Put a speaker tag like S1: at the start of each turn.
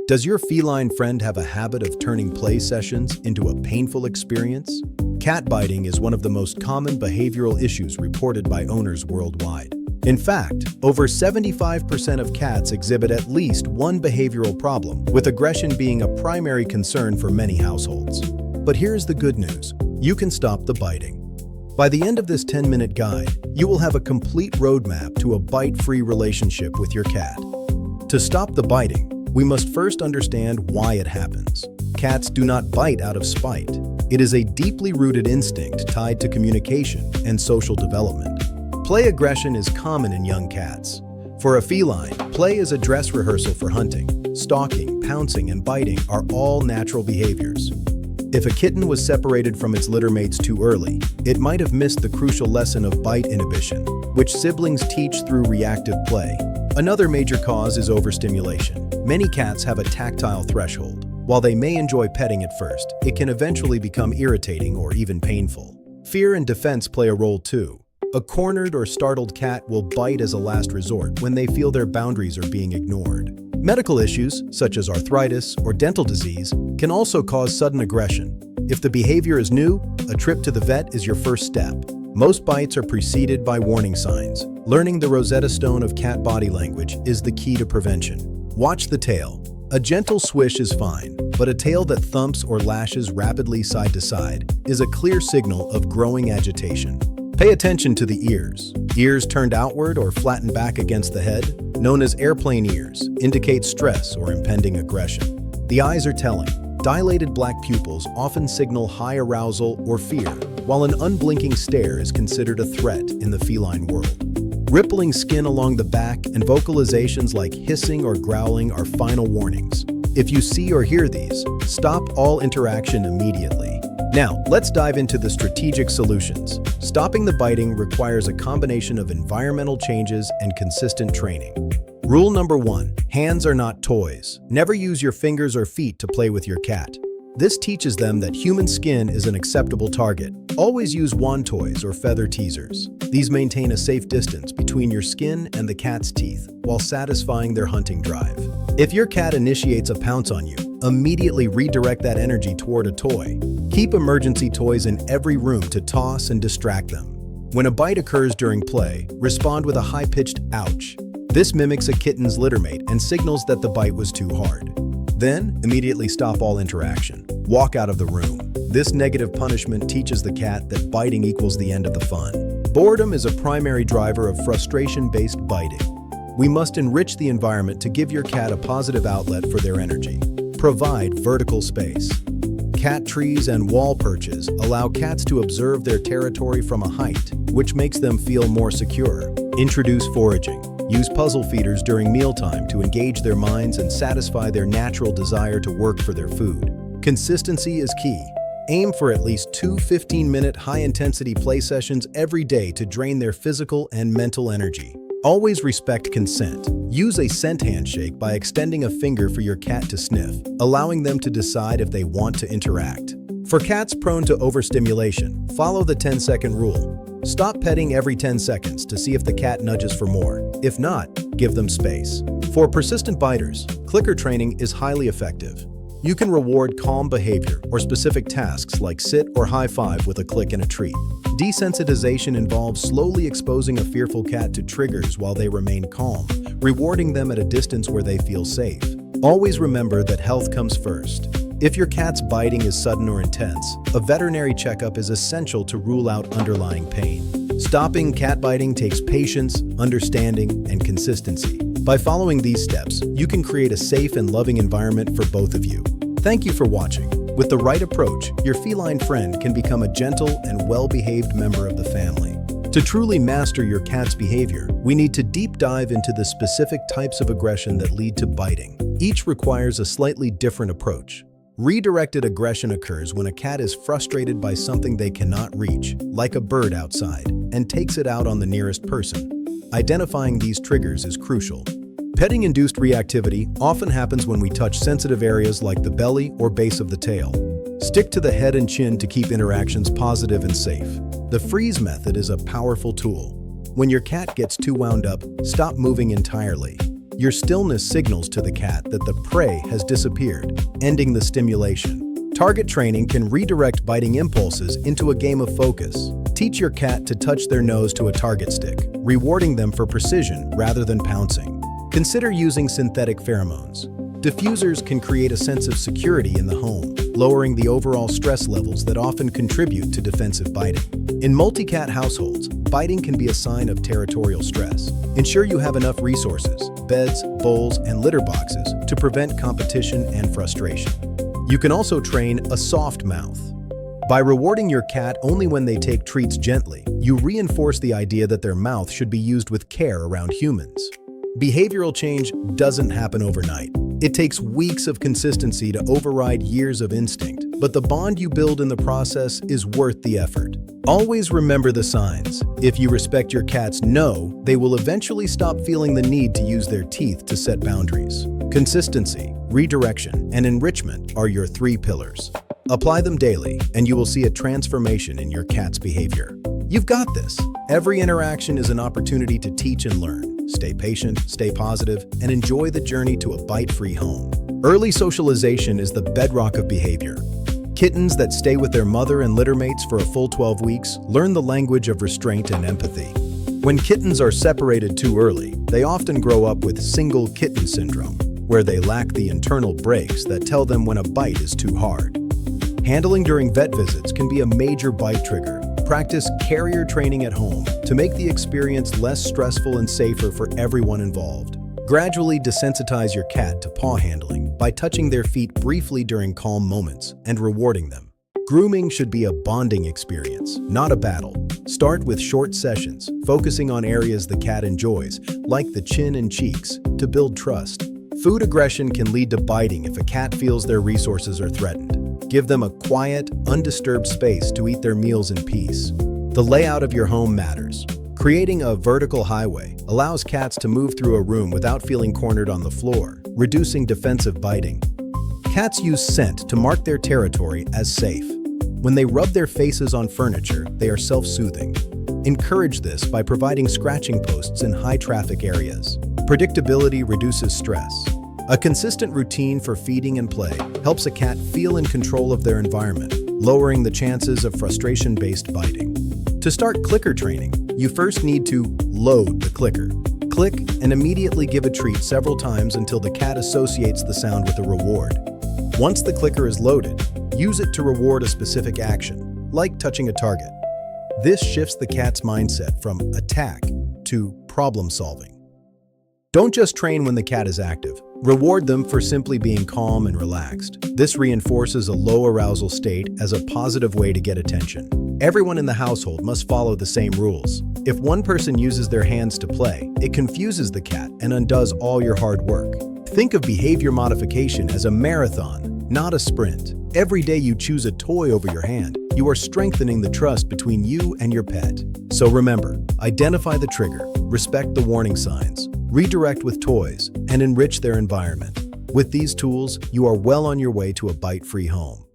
S1: Does your feline friend have a habit of turning play sessions into a painful experience? Cat biting is one of the most common behavioral issues reported by owners worldwide. In fact, over 75% of cats exhibit at least one behavioral problem, with aggression being a primary concern for many households. But here's the good news: you can stop the biting. By the end of this 10-minute guide, you will have a complete roadmap to a bite-free relationship with your cat. To stop the biting, we must first understand why it happens. Cats do not bite out of spite. It is a deeply rooted instinct tied to communication and social development. Play aggression is common in young cats. For a feline, play is a dress rehearsal for hunting. Stalking, pouncing, and biting are all natural behaviors. If a kitten was separated from its litter mates too early, it might have missed the crucial lesson of bite inhibition, which siblings teach through reactive play. Another major cause is overstimulation. Many cats have a tactile threshold. While they may enjoy petting at first, it can eventually become irritating or even painful. Fear and defense play a role too. A cornered or startled cat will bite as a last resort when they feel their boundaries are being ignored. Medical issues, such as arthritis or dental disease, can also cause sudden aggression. If the behavior is new, a trip to the vet is your first step. Most bites are preceded by warning signs. Learning the Rosetta Stone of cat body language is the key to prevention. Watch the tail. A gentle swish is fine, but a tail that thumps or lashes rapidly side to side is a clear signal of growing agitation. Pay attention to the ears. Ears turned outward or flattened back against the head, known as airplane ears, indicate stress or impending aggression. The eyes are telling. Dilated black pupils often signal high arousal or fear, while an unblinking stare is considered a threat in the feline world. Rippling skin along the back and vocalizations like hissing or growling are final warnings. If you see or hear these, stop all interaction immediately. Now, let's dive into the strategic solutions. Stopping the biting requires a combination of environmental changes and consistent training. Rule number 1: hands are not toys. Never use your fingers or feet to play with your cat. This teaches them that human skin is an acceptable target. Always use wand toys or feather teasers. These maintain a safe distance between your skin and the cat's teeth while satisfying their hunting drive. If your cat initiates a pounce on you, immediately redirect that energy toward a toy. Keep emergency toys in every room to toss and distract them. When a bite occurs during play, respond with a high-pitched ouch. This mimics a kitten's littermate and signals that the bite was too hard. Then, immediately stop all interaction. Walk out of the room. This negative punishment teaches the cat that biting equals the end of the fun. Boredom is a primary driver of frustration-based biting. We must enrich the environment to give your cat a positive outlet for their energy. Provide vertical space. Cat trees and wall perches allow cats to observe their territory from a height, which makes them feel more secure. Introduce foraging. Use puzzle feeders during mealtime to engage their minds and satisfy their natural desire to work for their food. Consistency is key. Aim for at least 2 15-minute high-intensity play sessions every day to drain their physical and mental energy. Always respect consent. Use a scent handshake by extending a finger for your cat to sniff, allowing them to decide if they want to interact. For cats prone to overstimulation, follow the 10-second rule. Stop petting every 10 seconds to see if the cat nudges for more. If not, give them space. For persistent biters, clicker training is highly effective. You can reward calm behavior or specific tasks like sit or high five with a click and a treat. Desensitization involves slowly exposing a fearful cat to triggers while they remain calm, rewarding them at a distance where they feel safe. Always remember that health comes first. If your cat's biting is sudden or intense, a veterinary checkup is essential to rule out underlying pain. Stopping cat biting takes patience, understanding, and consistency. By following these steps, you can create a safe and loving environment for both of you. Thank you for watching. With the right approach, your feline friend can become a gentle and well-behaved member of the family. To truly master your cat's behavior, we need to deep dive into the specific types of aggression that lead to biting. Each requires a slightly different approach. Redirected aggression occurs when a cat is frustrated by something they cannot reach, like a bird outside, and takes it out on the nearest person. Identifying these triggers is crucial. Petting-induced reactivity often happens when we touch sensitive areas like the belly or base of the tail. Stick to the head and chin to keep interactions positive and safe. The freeze method is a powerful tool. When your cat gets too wound up, stop moving entirely. Your stillness signals to the cat that the prey has disappeared, ending the stimulation. Target training can redirect biting impulses into a game of focus. Teach your cat to touch their nose to a target stick, rewarding them for precision rather than pouncing. Consider using synthetic pheromones. Diffusers can create a sense of security in the home, lowering the overall stress levels that often contribute to defensive biting. In multi-cat households, biting can be a sign of territorial stress. Ensure you have enough resources, beds, bowls, and litter boxes to prevent competition and frustration. You can also train a soft mouth. By rewarding your cat only when they take treats gently, you reinforce the idea that their mouth should be used with care around humans. Behavioral change doesn't happen overnight. It takes weeks of consistency to override years of instinct, but the bond you build in the process is worth the effort. Always remember the signs. If you respect your cat's no, they will eventually stop feeling the need to use their teeth to set boundaries. Consistency, redirection, and enrichment are your 3 pillars. Apply them daily, and you will see a transformation in your cat's behavior. You've got this. Every interaction is an opportunity to teach and learn. Stay patient, stay positive, and enjoy the journey to a bite-free home. Early socialization is the bedrock of behavior. Kittens that stay with their mother and littermates for a full 12 weeks learn the language of restraint and empathy. When kittens are separated too early, they often grow up with single kitten syndrome, where they lack the internal brakes that tell them when a bite is too hard. Handling during vet visits can be a major bite trigger. Practice carrier training at home to make the experience less stressful and safer for everyone involved. Gradually desensitize your cat to paw handling by touching their feet briefly during calm moments and rewarding them. Grooming should be a bonding experience, not a battle. Start with short sessions, focusing on areas the cat enjoys, like the chin and cheeks, to build trust. Food aggression can lead to biting if a cat feels their resources are threatened. Give them a quiet, undisturbed space to eat their meals in peace. The layout of your home matters. Creating a vertical highway allows cats to move through a room without feeling cornered on the floor, reducing defensive biting. Cats use scent to mark their territory as safe. When they rub their faces on furniture, they are self-soothing. Encourage this by providing scratching posts in high-traffic areas. Predictability reduces stress. A consistent routine for feeding and play helps a cat feel in control of their environment, lowering the chances of frustration-based biting. To start clicker training, you first need to load the clicker. Click and immediately give a treat several times until the cat associates the sound with a reward. Once the clicker is loaded, use it to reward a specific action, like touching a target. This shifts the cat's mindset from attack to problem-solving. Don't just train when the cat is active. Reward them for simply being calm and relaxed. This reinforces a low arousal state as a positive way to get attention. Everyone in the household must follow the same rules. If one person uses their hands to play, it confuses the cat and undoes all your hard work. Think of behavior modification as a marathon, not a sprint. Every day you choose a toy over your hand, you are strengthening the trust between you and your pet. So remember, identify the trigger, respect the warning signs, redirect with toys, and enrich their environment. With these tools, you are well on your way to a bite-free home.